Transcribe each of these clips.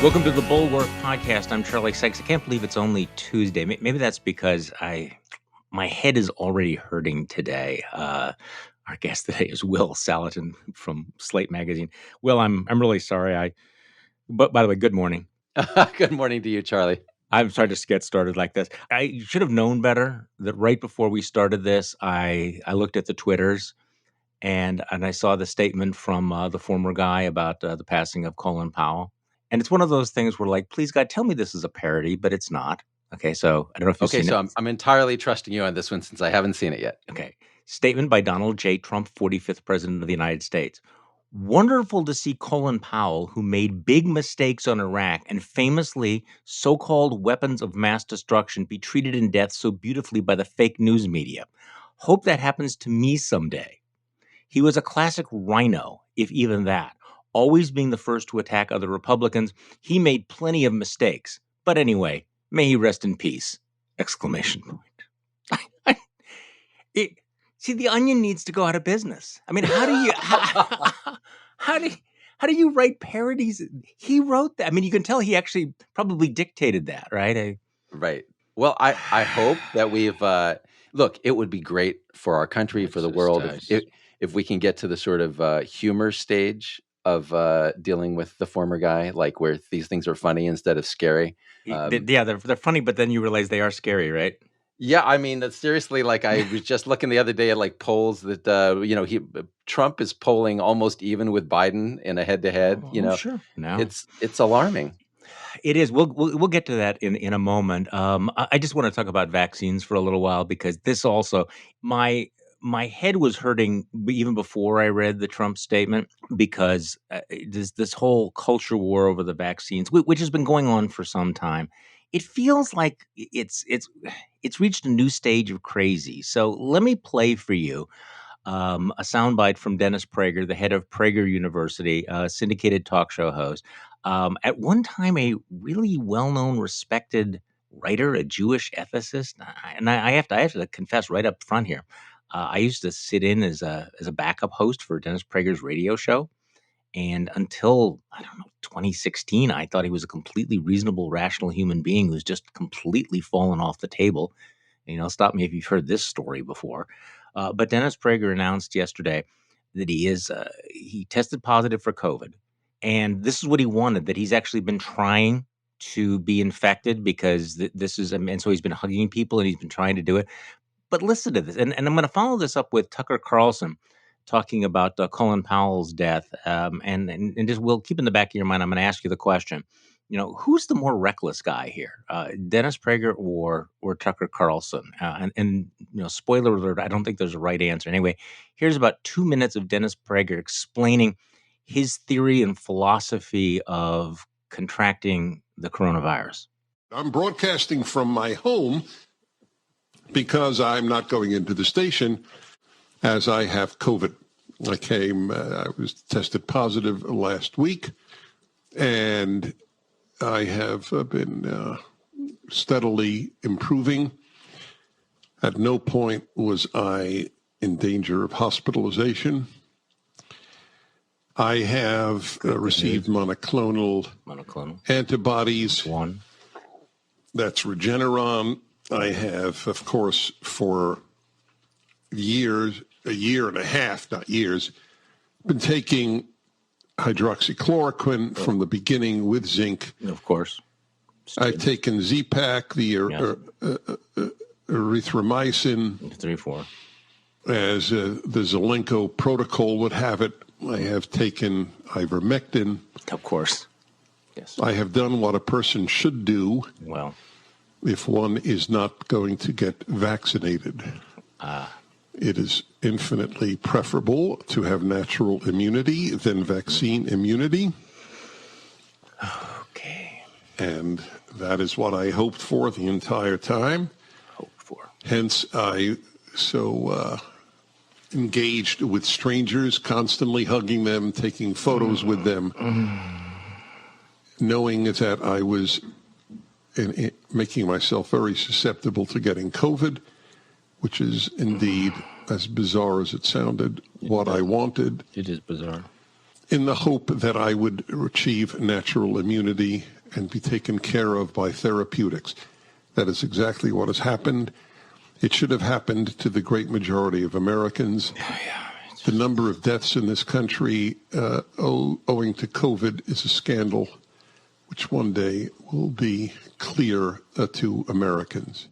Welcome to the Bulwark podcast. I'm Charlie Sykes. I can't believe it's only Tuesday. Maybe that's because my head is already hurting today. Our guest today is Will Saletan from Slate Magazine. Will, I'm really sorry. But by the way, good morning. Good morning to you, Charlie. I'm sorry to get started like this. I should have known better that right before we started this, I looked at the Twitters and I saw the statement from the former guy about the passing of Colin Powell. And it's one of those things where, like, please, God, tell me this is a parody, but it's not. Okay, so I don't know if you've seen it. I'm entirely trusting you on this one since I haven't seen it yet. Okay. Statement by Donald J. Trump, 45th President of the United States. Wonderful to see Colin Powell, who made big mistakes on Iraq and famously so-called weapons of mass destruction, be treated in death so beautifully by the fake news media. Hope that happens to me someday. He was a classic rhino, if even that. Always being the first to attack other Republicans, he made plenty of mistakes. But anyway, may he rest in peace! Exclamation point. See, the Onion needs to go out of business. I mean, how do you write parodies? He wrote that. I mean, you can tell he actually probably dictated that, right? Right. Well, I hope that we've look. It would be great for our country, for the world, if we can get to the sort of humor stage of dealing with the former guy, like where these things are funny instead of scary. They're funny, but then you realize they are scary, right? Yeah, I mean, seriously, like I was just looking the other day at like polls that Trump is polling almost even with Biden in a head-to-head. Sure. No. It's alarming. It is. We'll get to that in a moment. I just want to talk about vaccines for a little while because this also my head was hurting even before I read the Trump statement because this whole culture war over the vaccines, which has been going on for some time, it feels like it's reached a new stage of crazy. So let me play for you a soundbite from Dennis Prager, the head of Prager University, a syndicated talk show host. At one time, a really well-known, respected writer, a Jewish ethicist, and I have to confess right up front here. I used to sit in as a backup host for Dennis Prager's radio show. And until, 2016, I thought he was a completely reasonable, rational human being who's just completely fallen off the table. Stop me if you've heard this story before. But Dennis Prager announced yesterday that he tested positive for COVID. And this is what he wanted, that he's actually been trying to be infected because and so he's been hugging people and he's been trying to do it. But listen to this, and I'm going to follow this up with Tucker Carlson talking about Colin Powell's death. And just, Will, keep in the back of your mind, I'm going to ask you the question. Who's the more reckless guy here, Dennis Prager or Tucker Carlson? And spoiler alert, I don't think there's a right answer. Anyway, here's about 2 minutes of Dennis Prager explaining his theory and philosophy of contracting the coronavirus. I'm broadcasting from my home because I'm not going into the station as I have COVID. I was tested positive last week, and I have been steadily improving. At no point was I in danger of hospitalization. I have received monoclonal antibodies. One. That's Regeneron. I have, of course, for a year and a half, not years, been taking hydroxychloroquine from the beginning with zinc. Of course. I've taken Z-Pak, the erythromycin. 3-4. As the Zelenko protocol would have it. I have taken ivermectin. Of course. Yes. I have done what a person should do. Well, if one is not going to get vaccinated. It is infinitely preferable to have natural immunity than vaccine immunity. Okay. And that is what I hoped for the entire time. Hence, I engaged with strangers, constantly hugging them, taking photos with them, knowing that I was making myself very susceptible to getting COVID, which is indeed, as bizarre as it sounded, what I wanted. It is bizarre. in the hope that I would achieve natural immunity and be taken care of by therapeutics. That is exactly what has happened. It should have happened to the great majority of Americans. The number of deaths in this country owing to COVID is a scandal, which one day will be clear to Americans.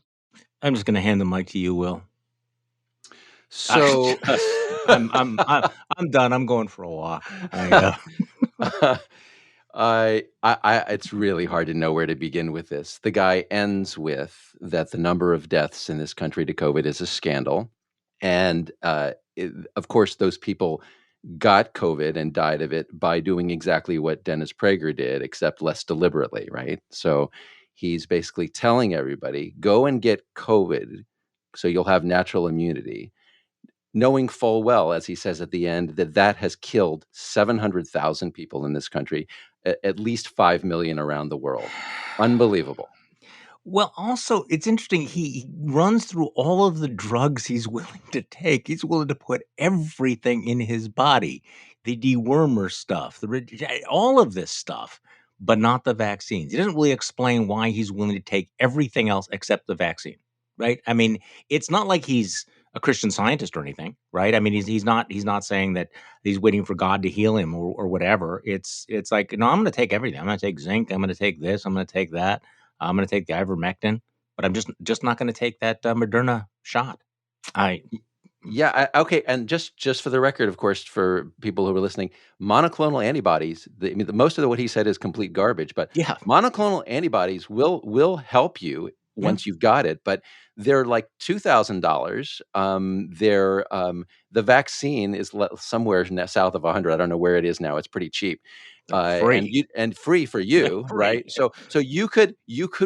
I'm just going to hand the mic to you, Will. So I'm done. I'm going for a walk. It's really hard to know where to begin with this. The guy ends with that the number of deaths in this country to COVID is a scandal. And of course, those people got COVID and died of it by doing exactly what Dennis Prager did, except less deliberately, right? So he's basically telling everybody, go and get COVID so you'll have natural immunity, knowing full well, as he says at the end, that has killed 700,000 people in this country, at least 5 million around the world. Unbelievable. Well, also, it's interesting. He runs through all of the drugs he's willing to take. He's willing to put everything in his body, the dewormer stuff, all of this stuff, but not the vaccines. He doesn't really explain why he's willing to take everything else except the vaccine, right? I mean, it's not like he's a Christian Scientist or anything, right? I mean, he's not saying that he's waiting for God to heal him or whatever. It's like, no, I'm going to take everything. I'm going to take zinc. I'm going to take this. I'm going to take that. I'm going to take the ivermectin, but I'm just not going to take that Moderna shot. Okay. And just for the record, of course, for people who are listening, monoclonal antibodies, most of what he said is complete garbage, but monoclonal antibodies will help you once you've got it, but they're like $2,000. The vaccine is somewhere south of 100. I don't know where it is now. It's pretty cheap. Free. And free for you, Free. right? So you could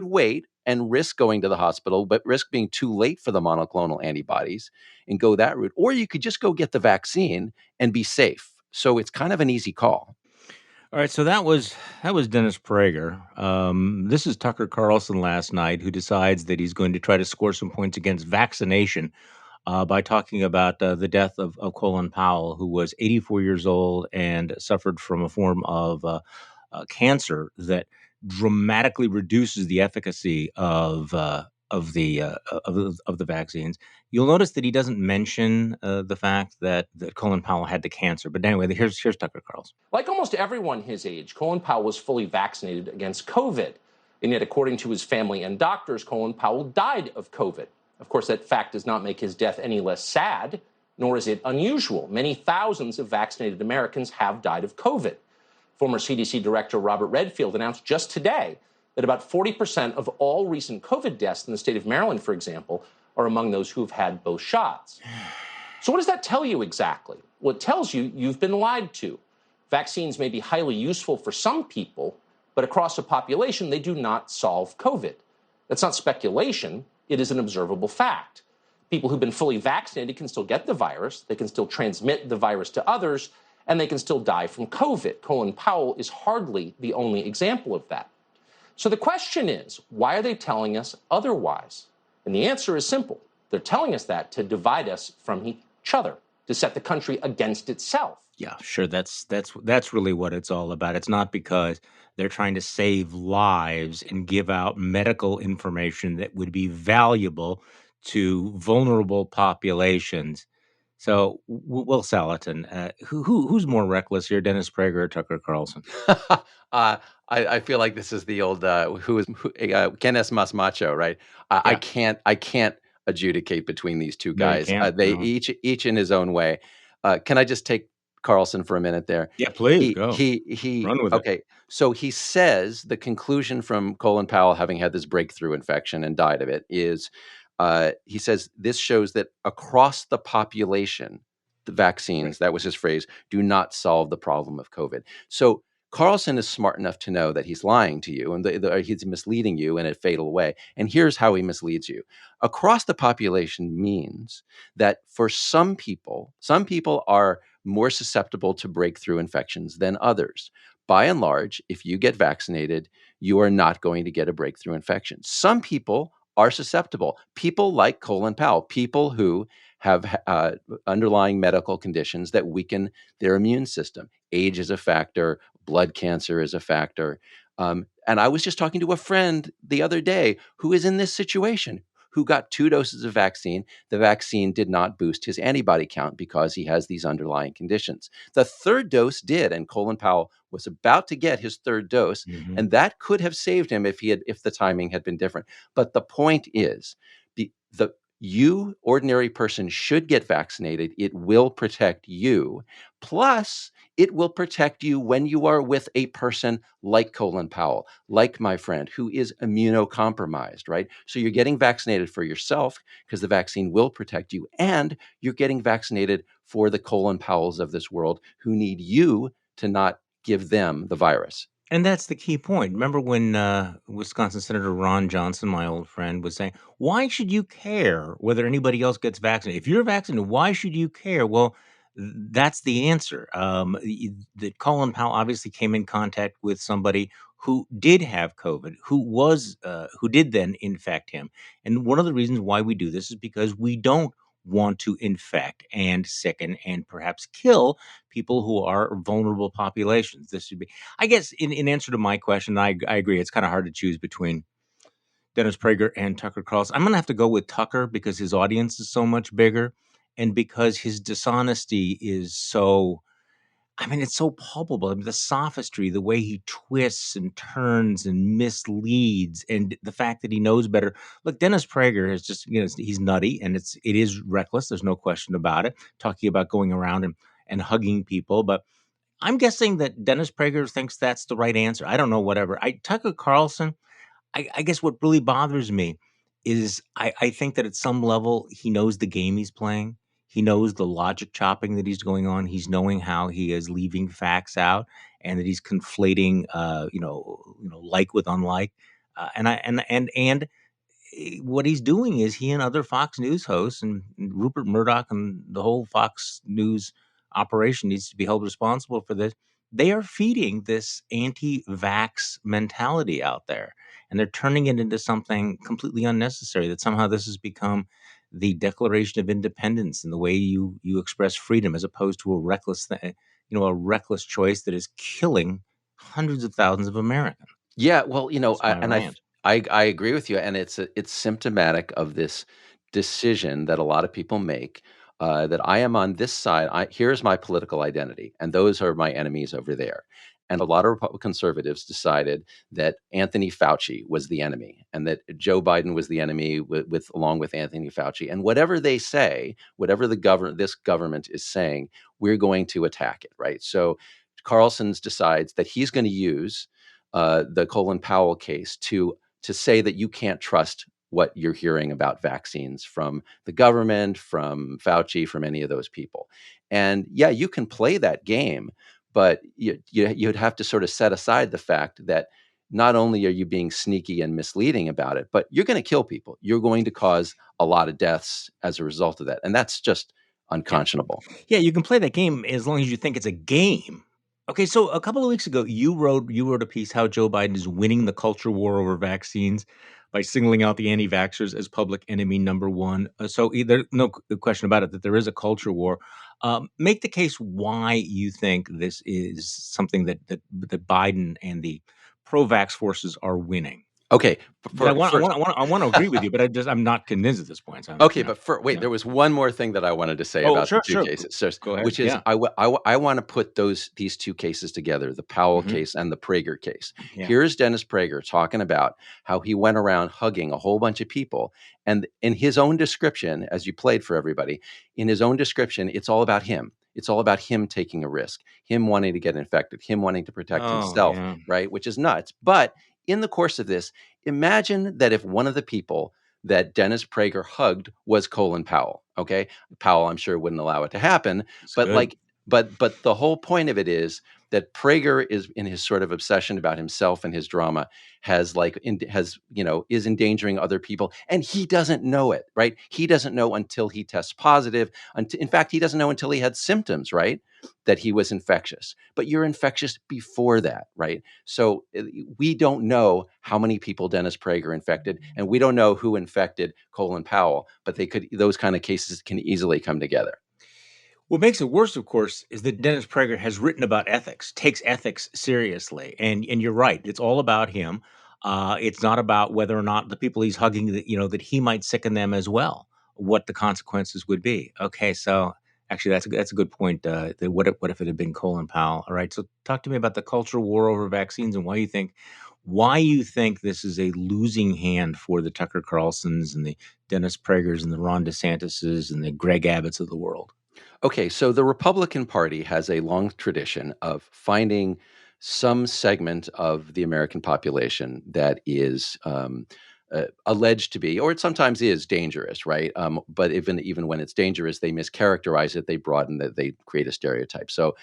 wait and risk going to the hospital, but risk being too late for the monoclonal antibodies and go that route. Or you could just go get the vaccine and be safe. So it's kind of an easy call. All right, so that was Dennis Prager. This is Tucker Carlson last night, who decides that he's going to try to score some points against vaccination by talking about the death of Colin Powell, who was 84 years old and suffered from a form of cancer that dramatically reduces the efficacy of the vaccines. You'll notice that he doesn't mention the fact that Colin Powell had the cancer. But anyway, here's Tucker Carlson. Like almost everyone his age, Colin Powell was fully vaccinated against COVID. And yet, according to his family and doctors, Colin Powell died of COVID. Of course, that fact does not make his death any less sad, nor is it unusual. Many thousands of vaccinated Americans have died of COVID. Former CDC Director Robert Redfield announced just today that about 40% of all recent COVID deaths in the state of Maryland, for example, are among those who've had both shots. So what does that tell you exactly? Well, it tells you you've been lied to. Vaccines may be highly useful for some people, but across a population, they do not solve COVID. That's not speculation. It is an observable fact. People who've been fully vaccinated can still get the virus, they can still transmit the virus to others, and they can still die from COVID. Colin Powell is hardly the only example of that. So the question is, why are they telling us otherwise? And the answer is simple. They're telling us that to divide us from each other, to set the country against itself. Yeah, sure. That's really what it's all about. It's not because they're trying to save lives and give out medical information that would be valuable to vulnerable populations. So, Will Saletan, who's more reckless here, Dennis Prager or Tucker Carlson? I feel like this is the old Ken es más macho, right? I can't adjudicate between these two guys. They each in his own way. Can I just take Carlson for a minute there? Yeah, please go. He run with it. So he says the conclusion from Colin Powell having had this breakthrough infection and died of it is, he says this shows that across the population, the vaccines, that was his phrase, do not solve the problem of COVID. So Carlson is smart enough to know that he's lying to you and he's misleading you in a fatal way. And here's how he misleads you. Across the population means that for some people are more susceptible to breakthrough infections than others. By and large, if you get vaccinated, you are not going to get a breakthrough infection. Some people are susceptible. People like Colin Powell, people who have underlying medical conditions that weaken their immune system. Age is a factor. Blood cancer is a factor. And I was just talking to a friend the other day who is in this situation, who got 2 doses of vaccine. The vaccine did not boost his antibody count because he has these underlying conditions. The 3rd dose did, and Colin Powell was about to get his 3rd dose, and that could have saved him if the timing had been different. But the point is, you, ordinary person, should get vaccinated. It will protect you. Plus, it will protect you when you are with a person like Colin Powell, like my friend, who is immunocompromised, right? So you're getting vaccinated for yourself because the vaccine will protect you, and you're getting vaccinated for the Colin Powells of this world who need you to not give them the virus. And that's the key point. Remember when Wisconsin Senator Ron Johnson, my old friend, was saying, why should you care whether anybody else gets vaccinated? If you're vaccinated, why should you care? Well, that's the answer. That Colin Powell obviously came in contact with somebody who did have COVID, who did then infect him. And one of the reasons why we do this is because we don't want to infect and sicken and perhaps kill people who are vulnerable populations. This should be, I guess, in answer to my question, I agree. It's kind of hard to choose between Dennis Prager and Tucker Carlson. I'm going to have to go with Tucker because his audience is so much bigger and because his dishonesty is so, I mean, it's so palpable. I mean, the sophistry, the way he twists and turns and misleads, and the fact that he knows better. Look, Dennis Prager is just, he's nutty, and it is reckless. There's no question about it. Talking about going around and hugging people, but I'm guessing that Dennis Prager thinks that's the right answer. I don't know, whatever. Tucker Carlson, I guess what really bothers me is I think that at some level he knows the game he's playing. He knows the logic chopping that he's going on. He's knowing how he is leaving facts out and that he's conflating, like with unlike. And what he's doing is he and other Fox News hosts and Rupert Murdoch and the whole Fox News operation needs to be held responsible for this. They are feeding this anti-vax mentality out there, and they're turning it into something completely unnecessary. That somehow this has become the Declaration of Independence and the way you express freedom, as opposed to a reckless choice that is killing hundreds of thousands of Americans. Yeah, well, That's my rant. I agree with you, and it's symptomatic of this decision that a lot of people make, that I am on this side. Here's my political identity, and those are my enemies over there. And a lot of Republican conservatives decided that Anthony Fauci was the enemy, and that Joe Biden was the enemy along with Anthony Fauci. And whatever they say, whatever this government is saying, we're going to attack it, right? So Carlson's decides that he's going to use the Colin Powell case to say that you can't trust what you're hearing about vaccines from the government, from Fauci, from any of those people. And yeah, you can play that game, but you'd have to sort of set aside the fact that not only are you being sneaky and misleading about it, but you're going to kill people. You're going to cause a lot of deaths as a result of that. And that's just unconscionable. Yeah, you can play that game as long as you think it's a game. Okay, so a couple of weeks ago, you wrote a piece how Joe Biden is winning the culture war over vaccines by singling out the anti-vaxxers as public enemy number one. So there's no question about it that there is a culture war. Make the case why you think this is something that Biden and the pro-vax forces are winning. Okay, I want to agree with you, but I'm not convinced at this point. So, okay, but there was one more thing that I wanted to say about the two cases. So, go ahead. Which is, yeah. I want to put these two cases together: the Powell case and the Prager case. Yeah. Here's Dennis Prager talking about how he went around hugging a whole bunch of people, and in his own description, as you played for everybody, in his own description, it's all about him. It's all about him taking a risk, him wanting to get infected, him wanting to protect himself, right? Which is nuts. But in the course of this, imagine that if one of the people that Dennis Prager hugged was Colin Powell. Okay, Powell, I'm sure wouldn't allow it to happen, but the whole point of it is that Prager is, in his sort of obsession about himself and his drama, is endangering other people, and he doesn't know it, right? He doesn't know until he tests positive. In fact, he doesn't know until he had symptoms, right, that he was infectious. But you're infectious before that, right? So we don't know how many people Dennis Prager infected, and we don't know who infected Colin Powell. But those kind of cases can easily come together. What makes it worse, of course, is that Dennis Prager has written about ethics, takes ethics seriously, and you're right. It's all about him. It's not about whether or not the people he's hugging, that he might sicken them as well. What the consequences would be. Okay, so actually, that's a good point. That what if it had been Colin Powell? All right, so talk to me about the cultural war over vaccines and why you think this is a losing hand for the Tucker Carlsons and the Dennis Pragers and the Ron DeSantises and the Greg Abbotts of the world. Okay, so the Republican Party has a long tradition of finding some segment of the American population that is alleged to be, or it sometimes is, dangerous, right? But even when it's dangerous, they mischaracterize it, they broaden it, they create a stereotype. So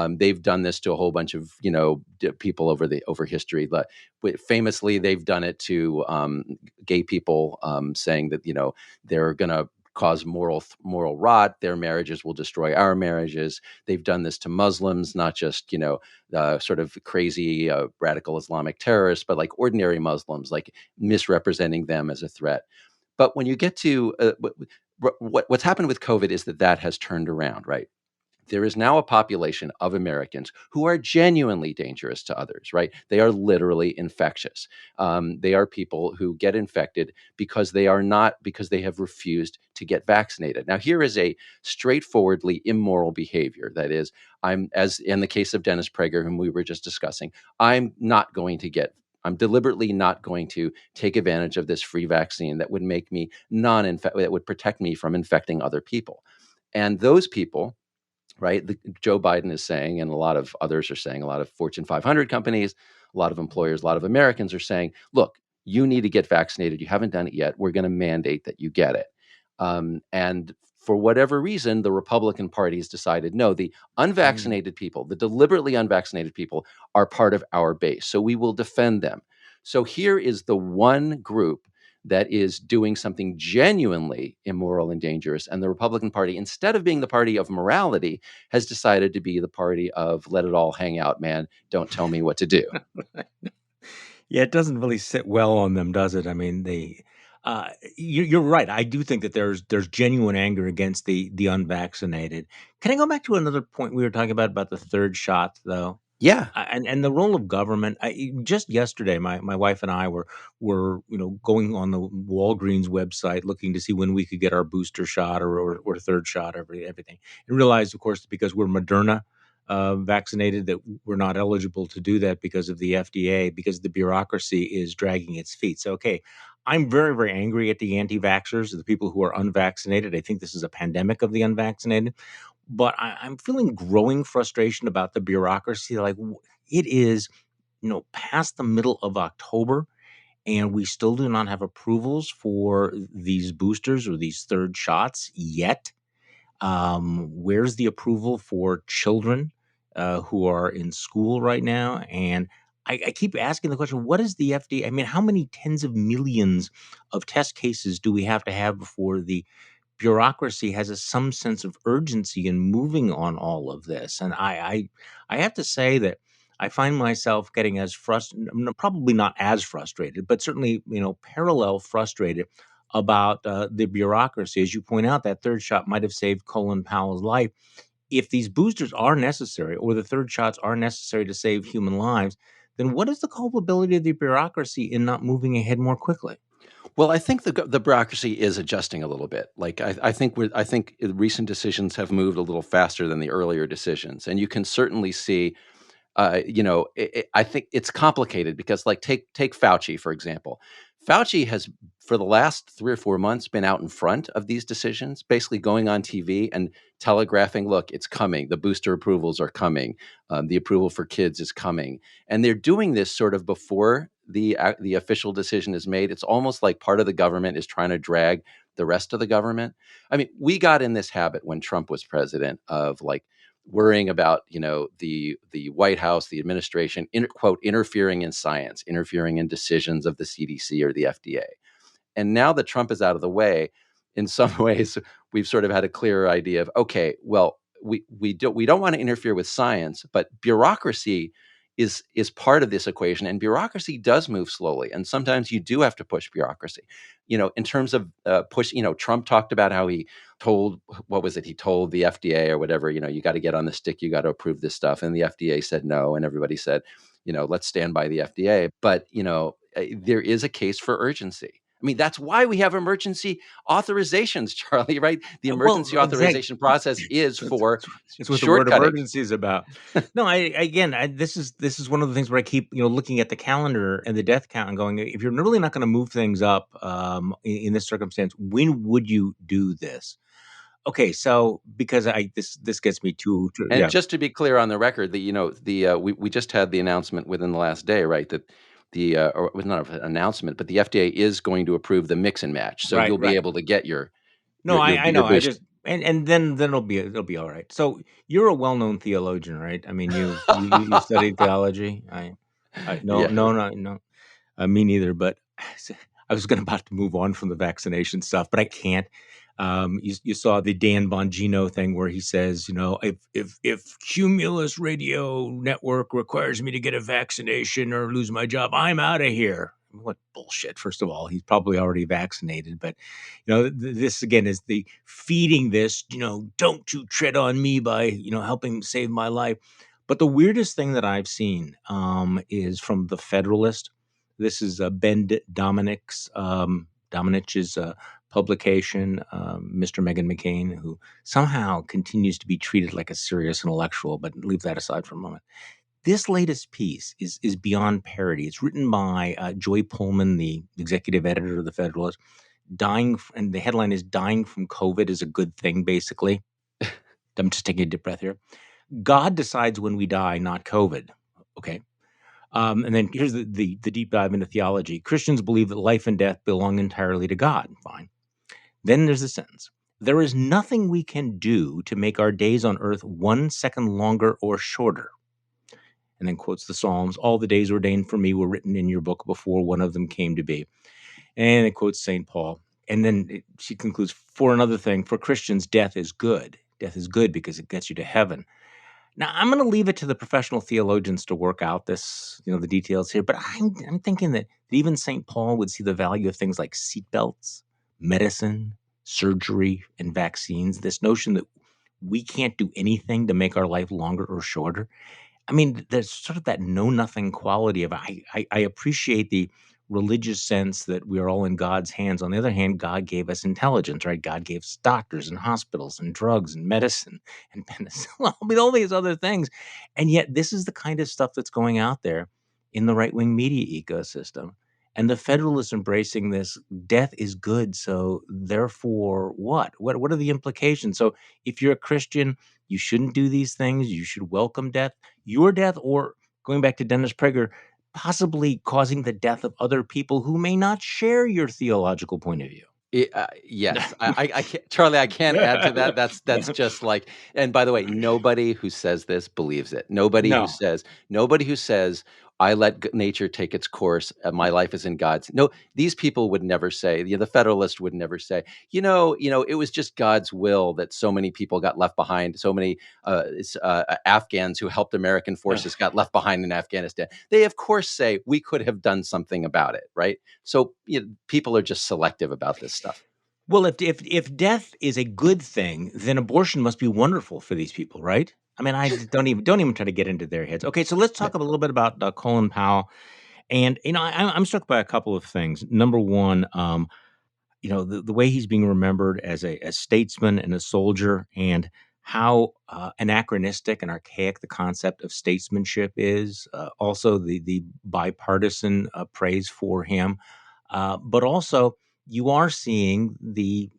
they've done this to a whole bunch of people over history. But famously, they've done it to gay people, saying that they're going to cause moral rot. Their marriages will destroy our marriages. They've done this to Muslims, not just sort of crazy radical Islamic terrorists, but like ordinary Muslims, like misrepresenting them as a threat. But when you get to what's happened with COVID is that has turned around, right? There is now a population of Americans who are genuinely dangerous to others, right? They are literally infectious. They are people who get infected because they have refused to get vaccinated. Now, here is a straightforwardly immoral behavior. That is, as in the case of Dennis Prager, whom we were just discussing, I'm deliberately not going to take advantage of this free vaccine that would make me that would protect me from infecting other people. And those people, right? Joe Biden is saying, and a lot of others are saying, a lot of Fortune 500 companies, a lot of employers, a lot of Americans are saying, look, you need to get vaccinated. You haven't done it yet. We're going to mandate that you get it. And for whatever reason, the Republican Party has decided, no, the unvaccinated people, the deliberately unvaccinated people are part of our base. So we will defend them. So here is the one group that is doing something genuinely immoral and dangerous. And the Republican Party, instead of being the party of morality, has decided to be the party of let it all hang out, man. Don't tell me what to do. Yeah, it doesn't really sit well on them, does it? I mean, you're right. I do think that there's genuine anger against the unvaccinated. Can I go back to another point we were talking about the third shot, though? Yeah. And the role of government. Just yesterday, my wife and I were going on the Walgreens website looking to see when we could get our booster shot or third shot, everything, and realized, of course, because we're Moderna vaccinated, that we're not eligible to do that because of the FDA, because the bureaucracy is dragging its feet. So, okay, I'm very, very angry at the anti-vaxxers, the people who are unvaccinated. I think this is a pandemic of the unvaccinated. But I'm feeling growing frustration about the bureaucracy. Like, it is, past the middle of October, and we still do not have approvals for these boosters or these third shots yet. Where's the approval for children who are in school right now? And I keep asking the question, what is the FDA? I mean, how many tens of millions of test cases do we have to have before the bureaucracy has some sense of urgency in moving on all of this? And I have to say that I find myself getting as frustrated, probably not as frustrated, but certainly, parallel frustrated about the bureaucracy. As you point out, that third shot might have saved Colin Powell's life. If these boosters are necessary, or the third shots are necessary to save human lives, then what is the culpability of the bureaucracy in not moving ahead more quickly? Well, I think the bureaucracy is adjusting a little bit. Like I think recent decisions have moved a little faster than the earlier decisions, and you can certainly see. I think it's complicated because, like, take Fauci, for example. Fauci has, for the last 3 or 4 months, been out in front of these decisions, basically going on TV and telegraphing, look, it's coming. The booster approvals are coming. The approval for kids is coming. And they're doing this sort of before the official decision is made. It's almost like part of the government is trying to drag the rest of the government. I mean, we got in this habit when Trump was president of, like, worrying about, the White House, the administration, quote, interfering in science, interfering in decisions of the CDC or the FDA. And now that Trump is out of the way, in some ways, we've sort of had a clearer idea of, okay, well, we don't want to interfere with science, but bureaucracy is part of this equation, and bureaucracy does move slowly, and sometimes you do have to push bureaucracy. In terms of push, Trump talked about how he told, what was it? He told the FDA or whatever, you got to get on the stick, you got to approve this stuff, and the FDA said no, and everybody said, let's stand by the FDA. But there is a case for urgency. I mean, that's why we have emergency authorizations, Charlie, right? The emergency authorization process is for it's what the word shortcutting. emergency is about. No, this is one of the things where I keep looking at the calendar and the death count and going, if you're really not going to move things up in this circumstance, when would you do this? Okay, so because this gets me to and just to be clear on the record, that we just had the announcement within the last day, right? That or it was not an announcement, but the FDA is going to approve the mix and match, so you'll be able to get your No, I know. boost. I just and then it'll be all right. So you're a well-known theologian, right? I mean, you studied theology. No, me neither. But I was about to move on from the vaccination stuff, but I can't. You saw the Dan Bongino thing where he says, if Cumulus Radio Network requires me to get a vaccination or lose my job, I'm out of here. What bullshit! First of all, he's probably already vaccinated, but this again is the feeding this. Don't you tread on me by helping save my life. But the weirdest thing that I've seen is from the Federalist. This is Ben Dominich's publication, Mr. Meghan McCain, who somehow continues to be treated like a serious intellectual, but leave that aside for a moment. This latest piece is beyond parody. It's written by Joy Pullman, the executive editor of the Federalist, and the headline is "Dying from COVID is a Good Thing," basically. I'm just taking a deep breath here. God decides when we die, not COVID. Okay. And then here's the deep dive into theology. Christians believe that life and death belong entirely to God. Fine. Then there's the sentence. There is nothing we can do to make our days on earth 1 second longer or shorter. And then quotes the Psalms. All the days ordained for me were written in your book before one of them came to be. And it quotes St. Paul. And then she concludes, for another thing, for Christians, death is good. Death is good because it gets you to heaven. Now, I'm going to leave it to the professional theologians to work out this, the details here. But I'm thinking that even St. Paul would see the value of things like seatbelts, medicine, surgery, and vaccines. This notion that we can't do anything to make our life longer or shorter. I mean, there's sort of that know-nothing quality of I appreciate the religious sense that we are all in God's hands. On the other hand, God gave us intelligence, right? God gave us doctors and hospitals and drugs and medicine and penicillin. I mean, all these other things. And yet this is the kind of stuff that's going out there in the right-wing media ecosystem. And the Federalists embracing this, death is good, so therefore what? What are the implications? So if you're a Christian, you shouldn't do these things. You should welcome death, your death, or going back to Dennis Prager, possibly causing the death of other people who may not share your theological point of view. Yes, I can't, Charlie. I can't add to that. That's just like. And by the way, nobody who says this believes it. Nobody who says I let nature take its course. My life is in God's. No, these people would never say. The Federalist would never say. It was just God's will that so many people got left behind. So many Afghans who helped American forces got left behind in Afghanistan. They of course say we could have done something about it, right? So people are just selective about this stuff. Well, if death is a good thing, then abortion must be wonderful for these people, right? I mean, I don't even try to get into their heads. Okay, so let's talk a little bit about Colin Powell, and I'm struck by a couple of things. Number one, the way he's being remembered as a statesman and a soldier, and how anachronistic and archaic the concept of statesmanship is. Also, the bipartisan praise for him, but also you are seeing the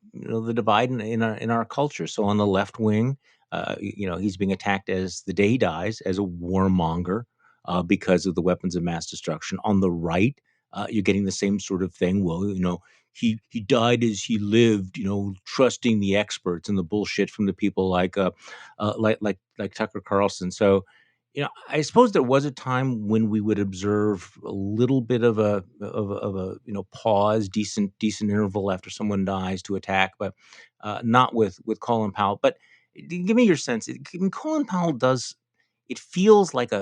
divide in our culture. So on the left wing, he's being attacked as the day he dies as a warmonger because of the weapons of mass destruction. On the right, you're getting the same sort of thing. Well, he died as he lived, trusting the experts and the bullshit from the people like Tucker Carlson. So, I suppose there was a time when we would observe a little bit of a pause, decent interval after someone dies to attack, but not with Colin Powell. But give me your sense. Colin Powell does. It feels like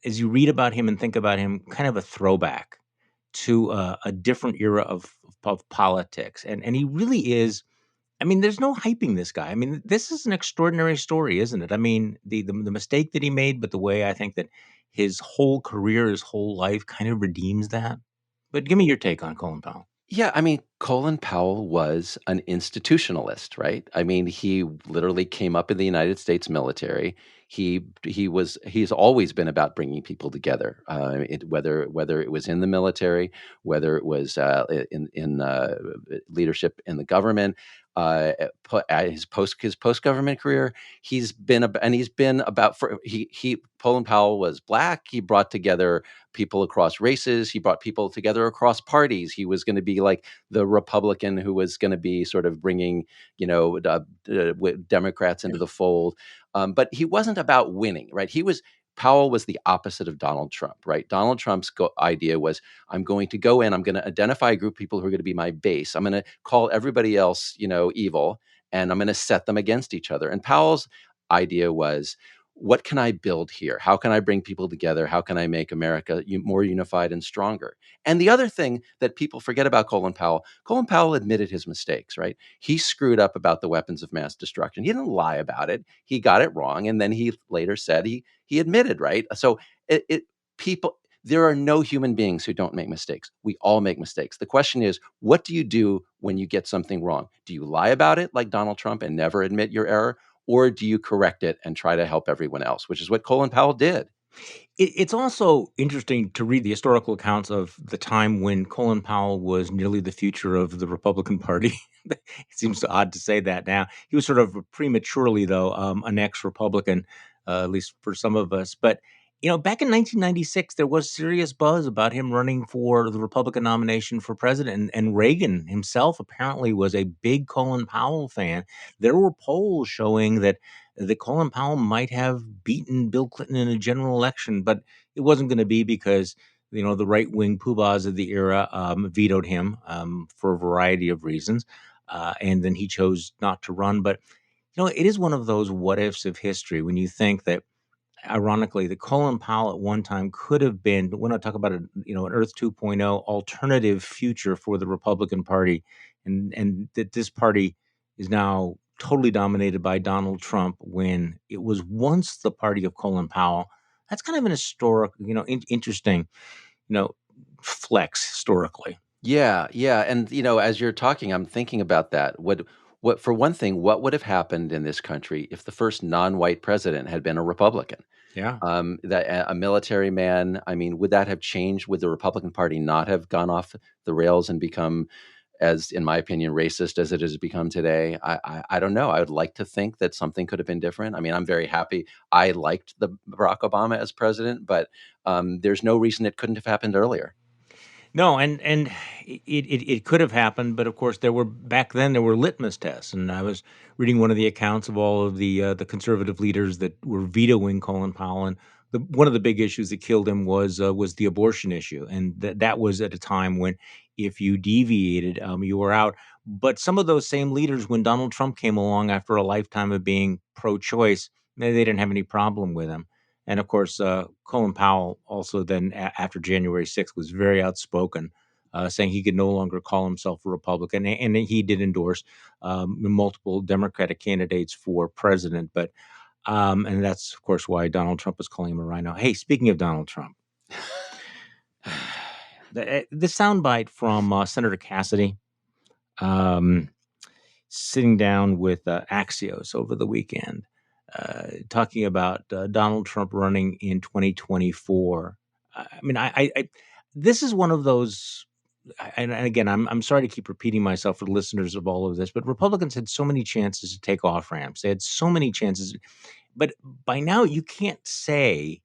as you read about him and think about him, kind of a throwback to a different era of politics, and he really is. I mean, there's no hyping this guy. I mean, this is an extraordinary story, isn't it? I mean, the mistake that he made, but the way I think that his whole career, his whole life kind of redeems that. But give me your take on Colin Powell. Yeah, I mean, Colin Powell was an institutionalist, right? I mean, he literally came up in the United States military. He's always been about bringing people together. Whether it was in the military, whether it was in leadership in the government, his post government career, he's been about for he Colin Powell was Black. He brought together people across races. He brought people together across parties. He was going to be like the Republican who was going to be sort of bringing, Democrats into the fold. But he wasn't about winning, right? Powell was the opposite of Donald Trump, right? Donald Trump's idea was, I'm going to go in, I'm going to identify a group of people who are going to be my base. I'm going to call everybody else, evil, and I'm going to set them against each other. And Powell's idea was, what can I build here? How can I bring people together? How can I make America more unified and stronger? And the other thing that people forget about Colin Powell admitted his mistakes, right? He screwed up about the weapons of mass destruction. He didn't lie about it. He got it wrong. And then he later said he admitted, right? So there are no human beings who don't make mistakes. We all make mistakes. The question is, what do you do when you get something wrong? Do you lie about it like Donald Trump and never admit your error? Or do you correct it and try to help everyone else, which is what Colin Powell did? It's also interesting to read the historical accounts of the time when Colin Powell was nearly the future of the Republican Party. It seems odd to say that now. He was sort of prematurely, though, an ex-Republican, at least for some of us. But back in 1996, there was serious buzz about him running for the Republican nomination for president, and Reagan himself apparently was a big Colin Powell fan. There were polls showing that Colin Powell might have beaten Bill Clinton in a general election, but it wasn't going to be because the right wing poobahs of the era vetoed him for a variety of reasons, and then he chose not to run. But it is one of those what ifs of history when you think that, ironically, that Colin Powell at one time could have been, when I talk about an Earth 2.0 alternative future for the Republican Party, and that this party is now totally dominated by Donald Trump when it was once the party of Colin Powell. That's kind of an historic, interesting, flex historically. Yeah, yeah, and as you're talking, I'm thinking about that. What for one thing, what would have happened in this country if the first non-white president had been a Republican? Yeah. That a military man. I mean, would that have changed? Would the Republican Party not have gone off the rails and become, as in my opinion, racist as it has become today? I don't know. I would like to think that something could have been different. I mean, I'm very happy. I liked the Barack Obama as president, but there's no reason it couldn't have happened earlier. No, and it could have happened, but of course there were litmus tests, and I was reading one of the accounts of all of the conservative leaders that were vetoing Colin Powell, and one of the big issues that killed him was the abortion issue, and that was at a time when if you deviated, you were out. But some of those same leaders, when Donald Trump came along after a lifetime of being pro-choice, they didn't have any problem with him. And of course, Colin Powell also then after January 6th was very outspoken, saying he could no longer call himself a Republican. And he did endorse multiple Democratic candidates for president. But and that's, of course, why Donald Trump is calling him a rhino. Hey, speaking of Donald Trump, the soundbite from Senator Cassidy sitting down with Axios over the weekend. Talking about Donald Trump running in 2024. I mean, this is one of those, and again, I'm sorry to keep repeating myself for the listeners of all of this, but Republicans had so many chances to take off ramps. They had so many chances, but by now you can't say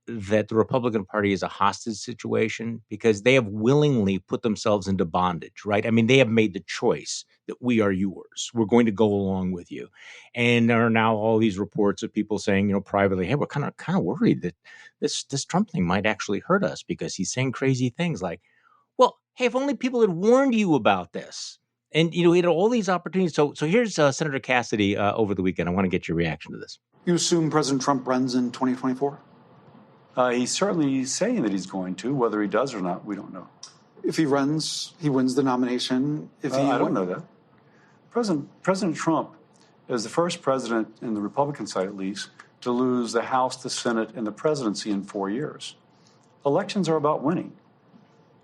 that the Republican Party is a hostage situation because they have willingly put themselves into bondage, right? I mean, they have made the choice that we are yours. We're going to go along with you. And there are now all these reports of people saying, privately, hey, we're kind of worried that this Trump thing might actually hurt us because he's saying crazy things like, well, hey, if only people had warned you about this. And, he had all these opportunities. So here's Senator Cassidy over the weekend. I want to get your reaction to this. You assume President Trump runs in 2024? He's certainly saying that he's going to. Whether he does or not, we don't know. If he runs, he wins the nomination. If I don't know that. President Trump is the first president in the Republican side, at least, to lose the House, the Senate, and the presidency in 4 years. Elections are about winning.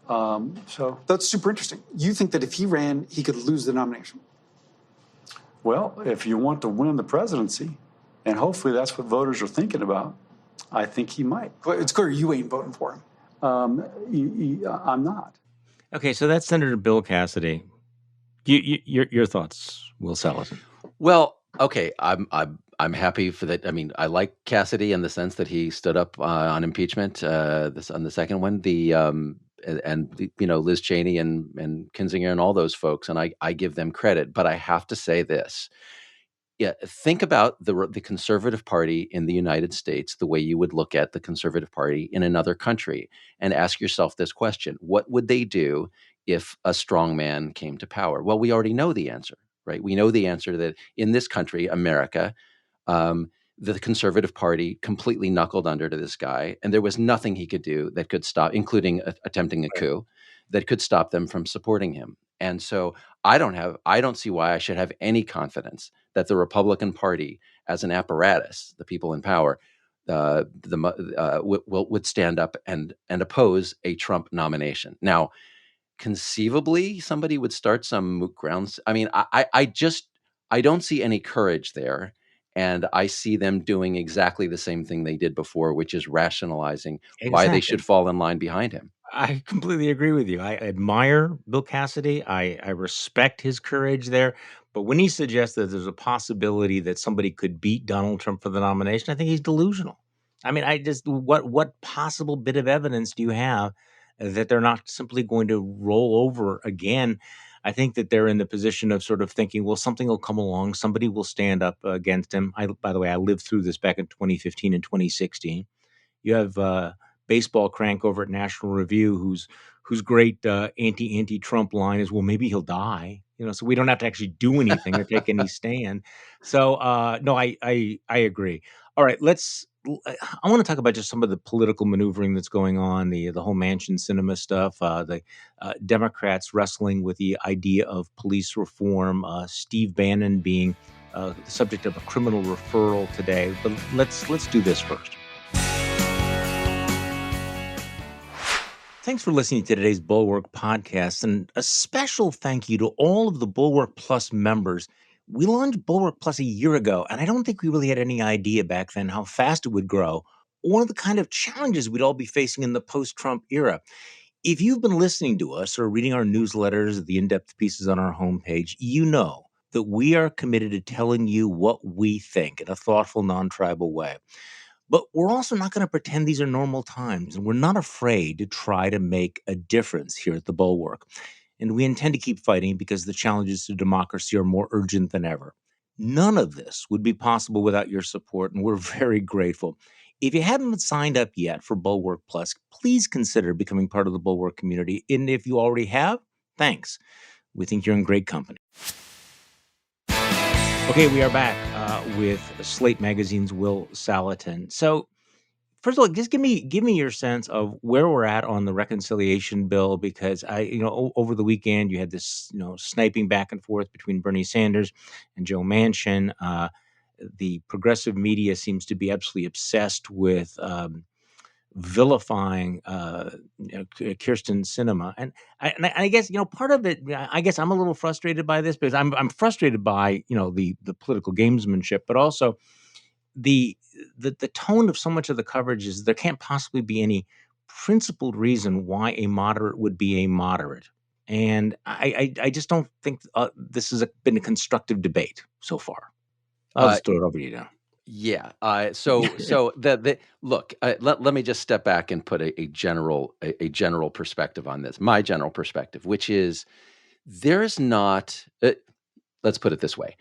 So that's super interesting. You think that if he ran, he could lose the nomination? Well, if you want to win the presidency, and hopefully that's what voters are thinking about, I think he might. It's clear you ain't voting for him. I'm not. Okay, so that's Senator Bill Cassidy. Your thoughts, Will Saletan? Well, okay, I'm happy for that. I mean, I like Cassidy in the sense that he stood up on impeachment. This on the second one, Liz Cheney and Kinzinger and all those folks, and I give them credit. But I have to say this. Yeah, think about the Conservative Party in the United States the way you would look at the Conservative Party in another country and ask yourself this question. What would they do if a strong man came to power? Well, we already know the answer, right? We know the answer that in this country, America, the Conservative Party completely knuckled under to this guy, and there was nothing he could do that could stop, including attempting a coup, that could stop them from supporting him. And so I don't see why I should have any confidence that the Republican Party, as an apparatus, the people in power, would stand up and oppose a Trump nomination. Now, conceivably, somebody would start some moot grounds. I mean, I don't see any courage there. And I see them doing exactly the same thing they did before, which is rationalizing why they should fall in line behind him. I completely agree with you. I admire Bill Cassidy. I respect his courage there. But when he suggests that there's a possibility that somebody could beat Donald Trump for the nomination, I think he's delusional. I mean, what possible bit of evidence do you have that they're not simply going to roll over again? I think that they're in the position of sort of thinking, well, something will come along. Somebody will stand up against him. By the way, I lived through this back in 2015 and 2016. You have baseball crank over at National Review whose great anti-Trump line is, well, maybe he'll die, so we don't have to actually do anything or take any stand. So no, I agree. All right, I want to talk about just some of the political maneuvering that's going on, the whole Mansion cinema stuff, the Democrats wrestling with the idea of police reform, Steve Bannon being the subject of a criminal referral today. But let's do this first. Thanks for listening to today's Bulwark podcast, and a special thank you to all of the Bulwark Plus members. We launched Bulwark Plus a year ago, and I don't think we really had any idea back then how fast it would grow or the kind of challenges we'd all be facing in the post-Trump era. If you've been listening to us or reading our newsletters, the in-depth pieces on our homepage, you know that we are committed to telling you what we think in a thoughtful, non-tribal way. But we're also not going to pretend these are normal times, and we're not afraid to try to make a difference here at the Bulwark. And we intend to keep fighting because the challenges to democracy are more urgent than ever. None of this would be possible without your support, and we're very grateful. If you haven't signed up yet for Bulwark Plus, please consider becoming part of the Bulwark community. And if you already have, thanks. We think you're in great company. Okay, we are back with Slate Magazine's Will Saletan. So, first of all, just give me your sense of where we're at on the reconciliation bill, because over the weekend you had this sniping back and forth between Bernie Sanders and Joe Manchin. The progressive media seems to be absolutely obsessed with vilifying Kirsten Sinema, and I guess part of it. I guess I'm a little frustrated by this because I'm frustrated by the political gamesmanship, but also the tone of so much of the coverage is there can't possibly be any principled reason why a moderate would be a moderate, and I just don't think this has been a constructive debate so far. I'll just throw it over to you now. Yeah. So the look. Let me just step back and put a general perspective on this. My general perspective, which is there is not. Let's put it this way.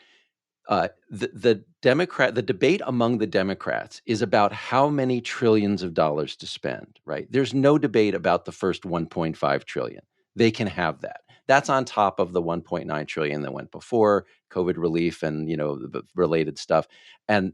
The debate among the Democrats is about how many trillions of dollars to spend, right? There's no debate about the first 1.5 trillion. They can have that. That's on top of the 1.9 trillion that went before COVID relief and the related stuff, and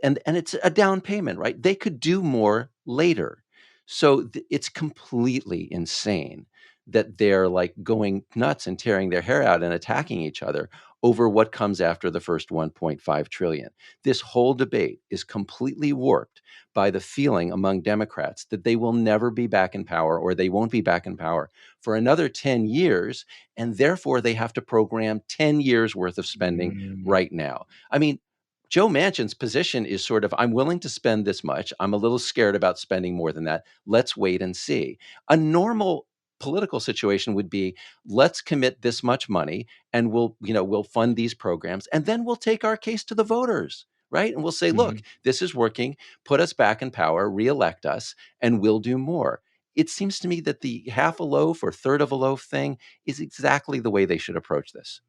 it's a down payment, right? They could do more later, so it's completely insane that they're like going nuts and tearing their hair out and attacking each other over what comes after the first 1.5 trillion. This whole debate is completely warped by the feeling among Democrats that they will never be back in power, or they won't be back in power for another 10 years, and therefore they have to program 10 years worth of spending right now. I mean, Joe Manchin's position is sort of, I'm willing to spend this much. I'm a little scared about spending more than that. Let's wait and see. A normal political situation would be, let's commit this much money and we'll fund these programs, and then we'll take our case to the voters, right? And we'll say, look, this is working, put us back in power, reelect us, and we'll do more. It seems to me that the half a loaf or third of a loaf thing is exactly the way they should approach this.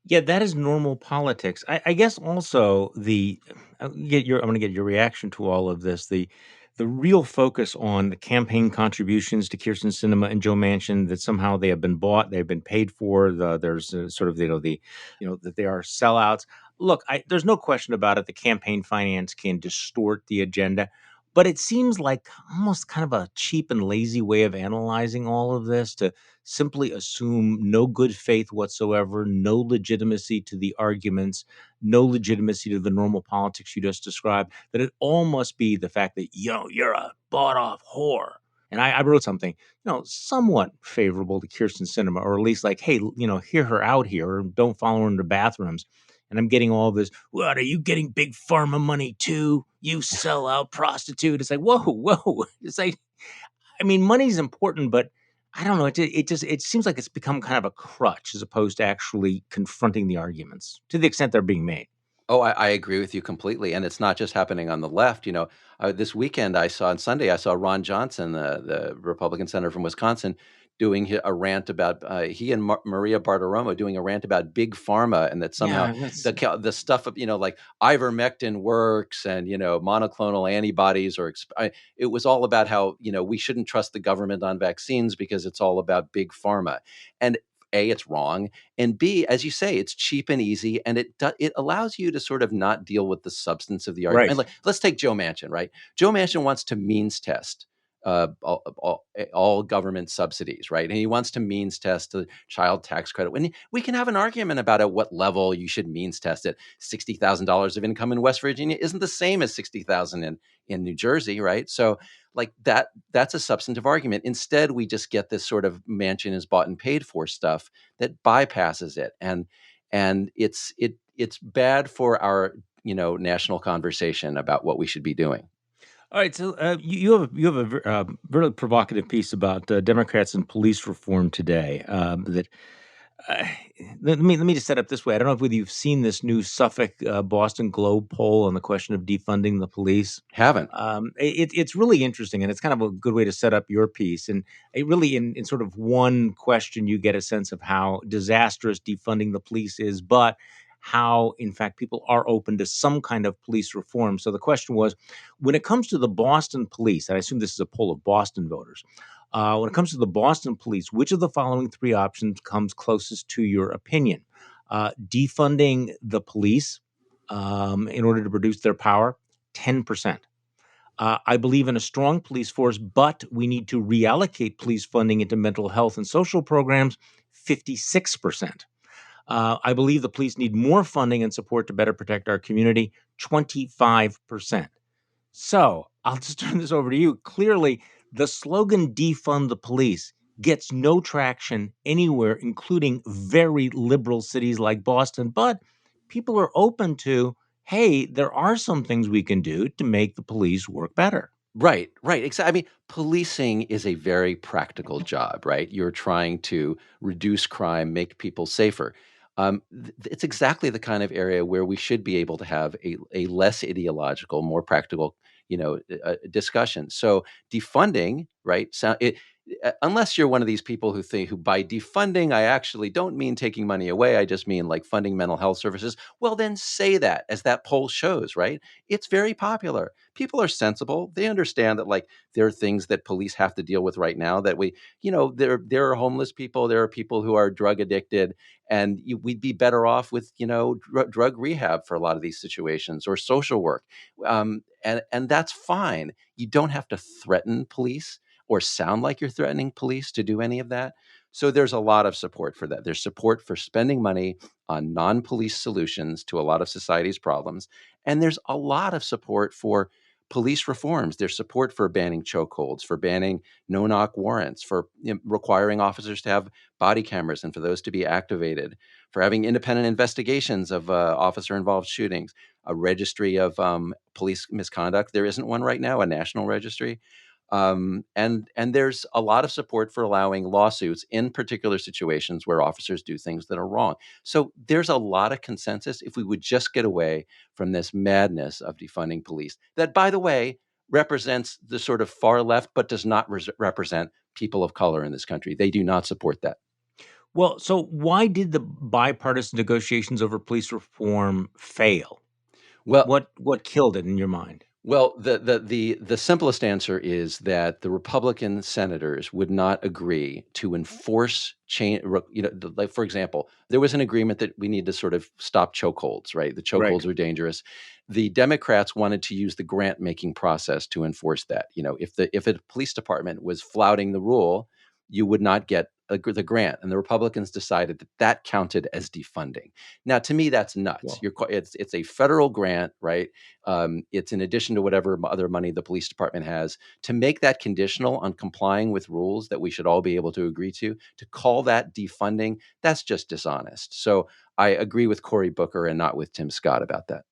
Yeah, that is normal politics. I guess also I'm going to get your reaction to all of this. The real focus on the campaign contributions to Kirsten Sinema and Joe Manchin, that somehow they have been bought, they've been paid for. There's sort of that they are sellouts. Look, there's no question about it. The campaign finance can distort the agenda. But it seems like almost kind of a cheap and lazy way of analyzing all of this, to simply assume no good faith whatsoever, no legitimacy to the arguments, no legitimacy to the normal politics you just described, that it all must be the fact that, you're a bought off whore. And I wrote something, somewhat favorable to Kirsten Sinema, or at least like, hey, hear her out here, or don't follow her into bathrooms. And I'm getting all this, what, are you getting big pharma money too? You sell out prostitute. It's like, whoa. It's like, I mean, money's important, but I don't know. It seems like it's become kind of a crutch as opposed to actually confronting the arguments to the extent they're being made. Oh, I agree with you completely. And it's not just happening on the left. This weekend on Sunday, I saw Ron Johnson, the Republican senator from Wisconsin, doing a rant about, he and Maria Bartiromo doing a rant about big pharma, and that somehow the stuff of, like ivermectin works, and, monoclonal antibodies, it was all about how, we shouldn't trust the government on vaccines because it's all about big pharma. And A, it's wrong. And B, as you say, it's cheap and easy, and it allows you to sort of not deal with the substance of the argument. Right. And let's take Joe Manchin, right? Joe Manchin wants to means test all government subsidies, right? And he wants to means test the child tax credit. When we can have an argument about at what level you should means test it. $60,000 of income in West Virginia isn't the same as $60,000 in New Jersey, right? So like that's a substantive argument. Instead, we just get this sort of Manchin is bought and paid for stuff that bypasses it, and it's bad for our national conversation about what we should be doing. All right, so you have a very provocative piece about Democrats and police reform today. That uh, let me just set up this way. I don't know whether you've seen this new Suffolk Boston Globe poll on the question of defunding the police. Haven't. It's really interesting, and it's kind of a good way to set up your piece. And it really, in sort of one question, you get a sense of how disastrous defunding the police is, but how, in fact, people are open to some kind of police reform. So the question was, when it comes to the Boston police, and I assume this is a poll of Boston voters, when it comes to the Boston police, which of the following three options comes closest to your opinion? Defunding the police in order to reduce their power, 10%. I believe in a strong police force, but we need to reallocate police funding into mental health and social programs, 56%. I believe the police need more funding and support to better protect our community, 25%. So I'll just turn this over to you. Clearly, the slogan defund the police gets no traction anywhere, including very liberal cities like Boston. But people are open to, hey, there are some things we can do to make the police work better. Right. Exactly. I mean, policing is a very practical job, right? You're trying to reduce crime, make people safer. It's exactly the kind of area where we should be able to have a less ideological, more practical, discussion. So defunding, right? Unless you're one of these people who by defunding, I actually don't mean taking money away. I just mean like funding mental health services. Well, then say that, as that poll shows, right? It's very popular. People are sensible. They understand that like there are things that police have to deal with right now that there are homeless people, there are people who are drug addicted, and we'd be better off with drug rehab for a lot of these situations, or social work, and that's fine. You don't have to threaten police or sound like you're threatening police to do any of that. So there's a lot of support for that. There's support for spending money on non-police solutions to a lot of society's problems, and there's a lot of support for police reforms. There's support for banning chokeholds, for banning no-knock warrants, for requiring officers to have body cameras and for those to be activated, for having independent investigations of officer-involved shootings, a registry of police misconduct. There isn't one right now, a national registry. And there's a lot of support for allowing lawsuits in particular situations where officers do things that are wrong. So there's a lot of consensus if we would just get away from this madness of defunding police. That, by the way, represents the sort of far left, but does not represent people of color in this country. They do not support that. Well, so why did the bipartisan negotiations over police reform fail? Well, What killed it in your mind? Well, the simplest answer is that the Republican senators would not agree to enforce change. Like, for example, there was an agreement that we need to sort of stop chokeholds, right? The chokeholds are dangerous. The Democrats wanted to use the grant making process to enforce that. If a police department was flouting the rule, you would not get the grant, and the Republicans decided that counted as defunding. Now, to me, that's nuts. It's a federal grant, right? It's in addition to whatever other money the police department has. To make that conditional on complying with rules that we should all be able to agree to call that defunding, that's just dishonest. So I agree with Cory Booker and not with Tim Scott about that.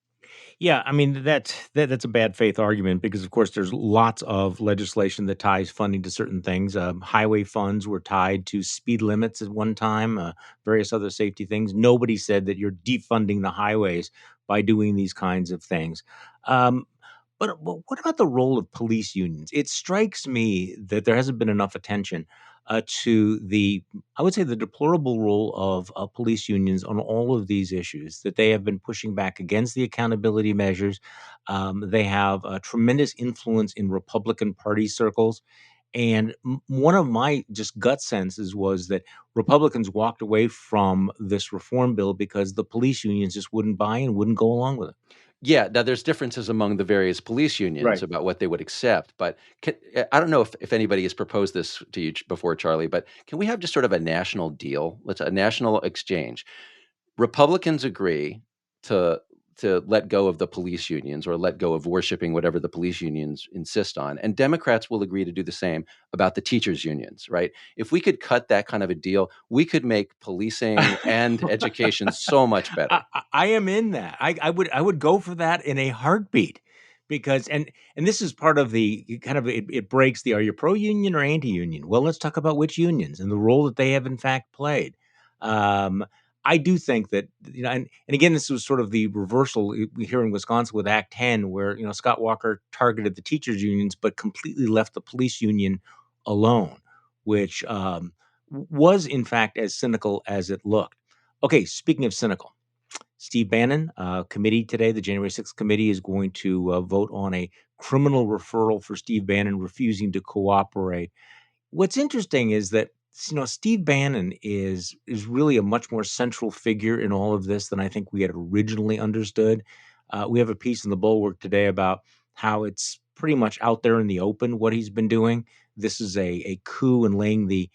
Yeah, I mean that's a bad faith argument because of course there's lots of legislation that ties funding to certain things. Highway funds were tied to speed limits at one time, various other safety things. Nobody said that you're defunding the highways by doing these kinds of things. Um, but what about the role of police unions? It strikes me that there hasn't been enough attention to I would say, the deplorable role of police unions on all of these issues, that they have been pushing back against the accountability measures. They have a tremendous influence in Republican Party circles. And one of my just gut senses was that Republicans walked away from this reform bill because the police unions just wouldn't buy and wouldn't go along with it. Yeah, now there's differences among the various police unions Right. about what they would accept, but I don't know if anybody has proposed this to you before, Charlie, but can we have just sort of a national deal? A national exchange. Republicans agree to let go of the police unions or let go of worshiping whatever the police unions insist on, and Democrats will agree to do the same about the teachers unions, right? If we could cut that kind of a deal, we could make policing and education so much better. I am in that. I would go for that in a heartbeat because and this is part of the kind of it breaks the, are you pro union or anti union? Well, let's talk about which unions and the role that they have in fact played. Um, I do think that, and again, this was sort of the reversal here in Wisconsin with Act 10, where Scott Walker targeted the teachers unions but completely left the police union alone, which was in fact as cynical as it looked. Okay, speaking of cynical, Steve Bannon, committee today, the January 6th committee is going to vote on a criminal referral for Steve Bannon refusing to cooperate. What's interesting is that Steve Bannon is really a much more central figure in all of this than I think we had originally understood. We have a piece in the Bulwark today about how it's pretty much out there in the open what he's been doing. This is a coup and laying the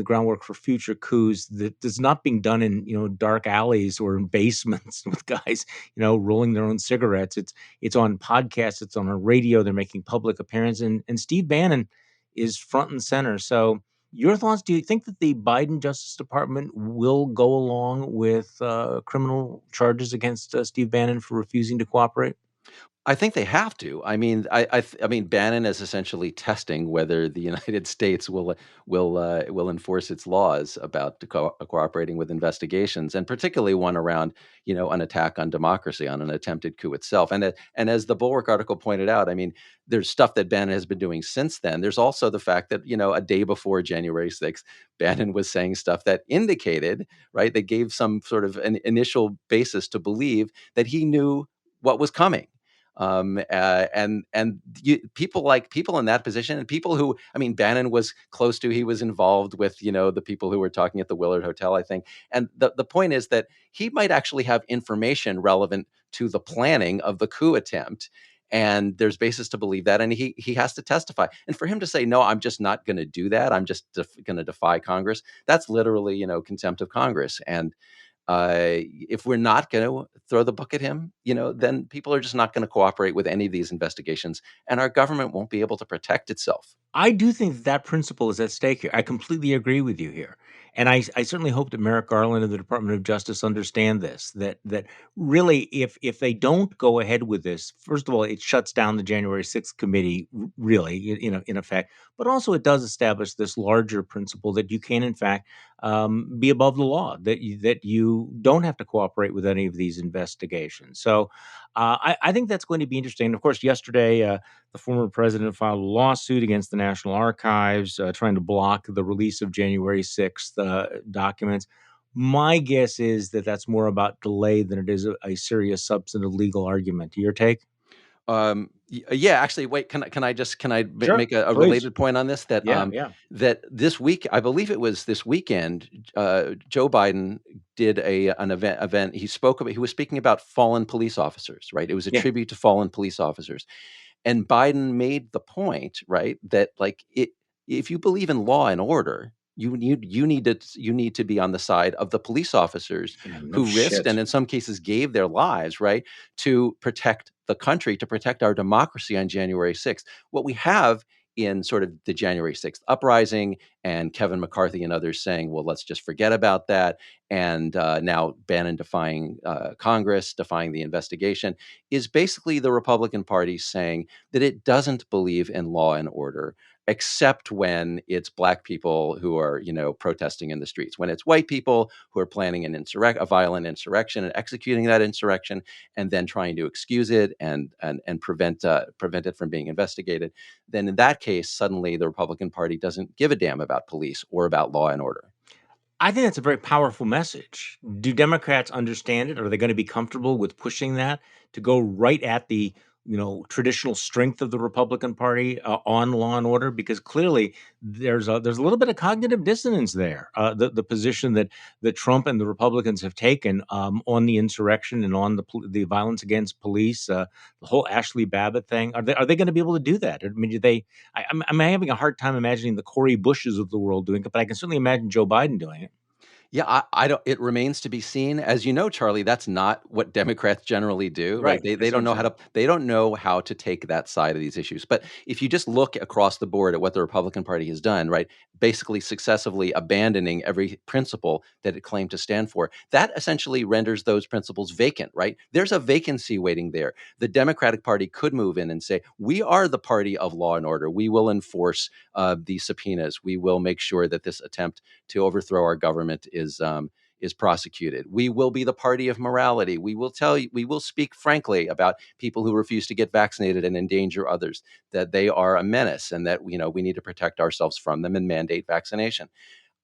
groundwork for future coups that is not being done in dark alleys or in basements with guys rolling their own cigarettes. It's on podcasts, it's on a radio. They're making public appearances, and Steve Bannon is front and center. So, your thoughts? Do you think that the Biden Justice Department will go along with criminal charges against Steve Bannon for refusing to cooperate? I think they have to. I mean, I mean, Bannon is essentially testing whether the United States will enforce its laws about cooperating with investigations, and particularly one around an attack on democracy, on an attempted coup itself. And as the Bulwark article pointed out, I mean, there's stuff that Bannon has been doing since then. There's also the fact that a day before January 6th, Bannon was saying stuff that indicated, right, that gave some sort of an initial basis to believe that he knew what was coming. People in that position, and people who, I mean, Bannon was close to, he was involved with, the people who were talking at the Willard Hotel, I think. And the point is that he might actually have information relevant to the planning of the coup attempt. And there's basis to believe that. And he has to testify. And for him to say, no, I'm just not going to do that, I'm just going to defy Congress, that's literally, contempt of Congress. And if we're not going to throw the book at him, then people are just not going to cooperate with any of these investigations, and our government won't be able to protect itself. I do think that principle is at stake here. I completely agree with you here. And I certainly hope that Merrick Garland and the Department of Justice understand this, that really, if they don't go ahead with this, first of all, it shuts down the January 6th committee, really, in effect. But also it does establish this larger principle that you can, in fact, be above the law, that you don't have to cooperate with any of these investigations. So I think that's going to be interesting. And of course, yesterday, the former president filed a lawsuit against the National Archives, trying to block the release of January 6th documents. My guess is that that's more about delay than it is a serious substantive legal argument. Your take? Yeah, actually, wait. Can I Sure, make a please. related point on this? That Yeah, yeah. that this week, I believe it was this weekend, Joe Biden did an event. He was speaking about fallen police officers. Right, it was a Yeah. tribute to fallen police officers. And Biden made the point, right, that if you believe in law and order, you need to be on the side of the police officers Yeah, no who risked, shit. and in some cases gave their lives, right, to protect the country, to protect our democracy on January 6th. What we have in sort of the January 6th uprising, and Kevin McCarthy and others saying, well, let's just forget about that, and now Bannon defying Congress, defying the investigation, is basically the Republican Party saying that it doesn't believe in law and order, except when it's Black people who are, protesting in the streets. When it's white people who are planning a violent insurrection and executing that insurrection, and then trying to excuse it and prevent it from being investigated, then in that case, suddenly the Republican Party doesn't give a damn about police or about law and order. I think that's a very powerful message. Do Democrats understand it? Are they going to be comfortable with pushing that to go right at the traditional strength of the Republican Party on law and order? Because clearly there's a little bit of cognitive dissonance there. The position that Trump and the Republicans have taken on the insurrection and on the violence against police, the whole Ashley Babbitt thing. Are they going to be able to do that? I mean, do they? I'm having a hard time imagining the Cory Bushes of the world doing it, but I can certainly imagine Joe Biden doing it. Yeah, I don't. It remains to be seen. As you know, Charlie, that's not what Democrats generally do, right? Right. They don't know how to take that side of these issues. But if you just look across the board at what the Republican Party has done, right, basically successively abandoning every principle that it claimed to stand for, that essentially renders those principles vacant, right? There's a vacancy waiting there. The Democratic Party could move in and say, we are the party of law and order. We will enforce the subpoenas. We will make sure that this attempt to overthrow our government is prosecuted. We will be the party of morality. We will speak frankly about people who refuse to get vaccinated and endanger others, that they are a menace, and that we need to protect ourselves from them and mandate vaccination.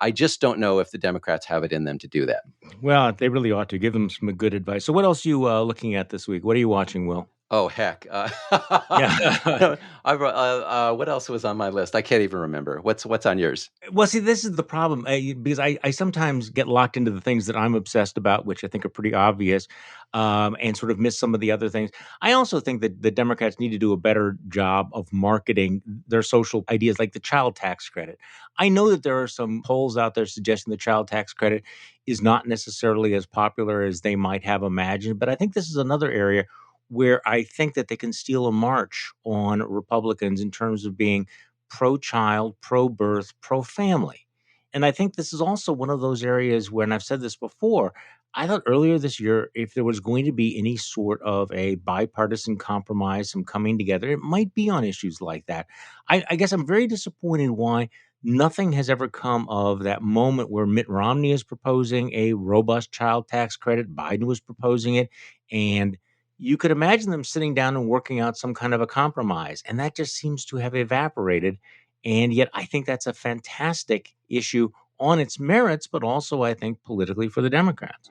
I just don't know if the Democrats have it in them to do that. Well, they really ought to give them some good advice. So, what else are you looking at this week? What are you watching, Will? Oh, heck. Yeah. What else was on my list? I can't even remember. What's on yours? Well, see, this is the problem because I sometimes get locked into the things that I'm obsessed about, which I think are pretty obvious, and sort of miss some of the other things. I also think that the Democrats need to do a better job of marketing their social ideas, like the child tax credit. I know that there are some polls out there suggesting the child tax credit is not necessarily as popular as they might have imagined, but I think this is another area where I think that they can steal a march on Republicans in terms of being pro-child, pro-birth, pro-family. And I think this is also one of those areas where, and I've said this before, I thought earlier this year, if there was going to be any sort of a bipartisan compromise, some coming together, it might be on issues like that. I guess I'm very disappointed why nothing has ever come of that moment where Mitt Romney is proposing a robust child tax credit. Biden was proposing it. And you could imagine them sitting down and working out some kind of a compromise. And that just seems to have evaporated. And yet I think that's a fantastic issue on its merits, but also, I think, politically for the Democrats.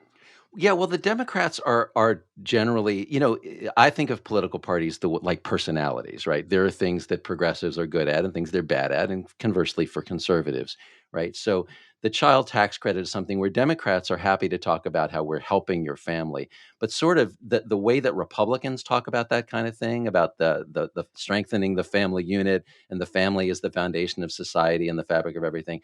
Yeah, well, the Democrats are generally, I think of political parties like personalities, right? There are things that progressives are good at and things they're bad at, and conversely for conservatives, right? So the child tax credit is something where Democrats are happy to talk about how we're helping your family, but sort of the way that Republicans talk about that kind of thing, about the strengthening the family unit, and the family is the foundation of society and the fabric of everything.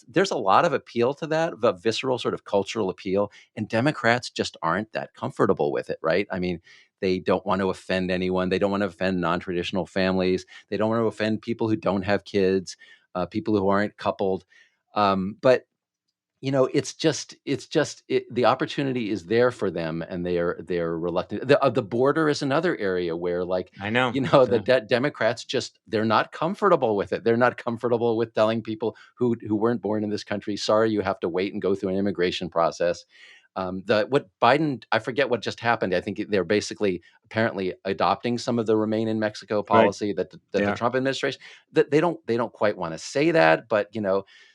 There's a lot of appeal to that, the visceral sort of cultural appeal. And Democrats just aren't that comfortable with it, right? I mean, they don't want to offend anyone. They don't want to offend non-traditional families. They don't want to offend people who don't have kids, people who aren't coupled. But the opportunity is there for them, and they're reluctant. The border is another area where, like, I know. the Democrats they're not comfortable with it. They're not comfortable with telling people who weren't born in this country, sorry, you have to wait and go through an immigration process. What Biden, I forget what just happened. I think they're basically apparently adopting some of the Remain in Mexico policy that the Trump administration, that they don't quite want to say that, but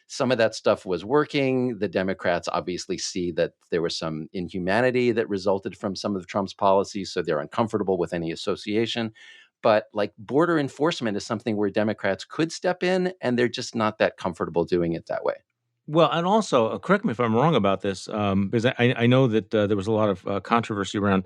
some of that stuff was working. The Democrats obviously see that there was some inhumanity that resulted from some of Trump's policies, so they're uncomfortable with any association. But like border enforcement is something where Democrats could step in, and they're just not that comfortable doing it that way. Well, and also, correct me if I'm wrong about this, because I know that there was a lot of controversy around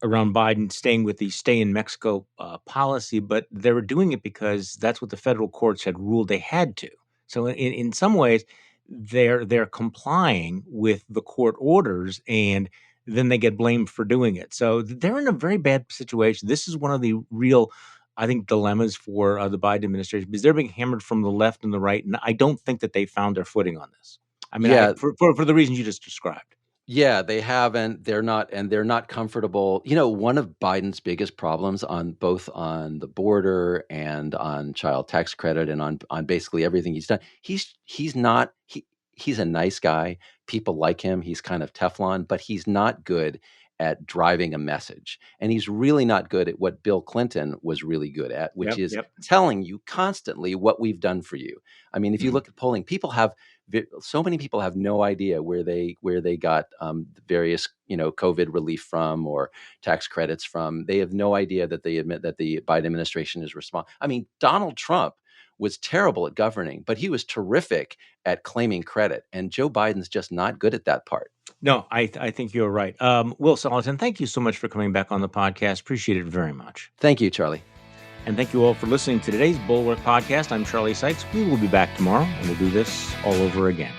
Biden staying with the stay in Mexico policy, but they were doing it because that's what the federal courts had ruled they had to. So in some ways, they're complying with the court orders, and then they get blamed for doing it. So they're in a very bad situation. This is one of the real, I think, dilemmas for the Biden administration, because they're being hammered from the left and the right, and I don't think that they found their footing on this. I mean, Yeah. For the reasons you just described. Yeah, they haven't. They're not comfortable. One of Biden's biggest problems on both on the border and on child tax credit and on basically everything he's done. He's a nice guy. People like him. He's kind of Teflon, but he's not good at driving a message. And he's really not good at what Bill Clinton was really good at, which is telling you constantly what we've done for you. I mean, if you look at polling, so many people have no idea where they got various COVID relief from or tax credits from. They have no idea that they admit that the Biden administration is responsible. I mean, Donald Trump was terrible at governing, but he was terrific at claiming credit. And Joe Biden's just not good at that part. No, I think you're right. Will Saletan, thank you so much for coming back on the podcast. Appreciate it very much. Thank you, Charlie. And thank you all for listening to today's Bulwark podcast. I'm Charlie Sykes. We will be back tomorrow, and we'll do this all over again.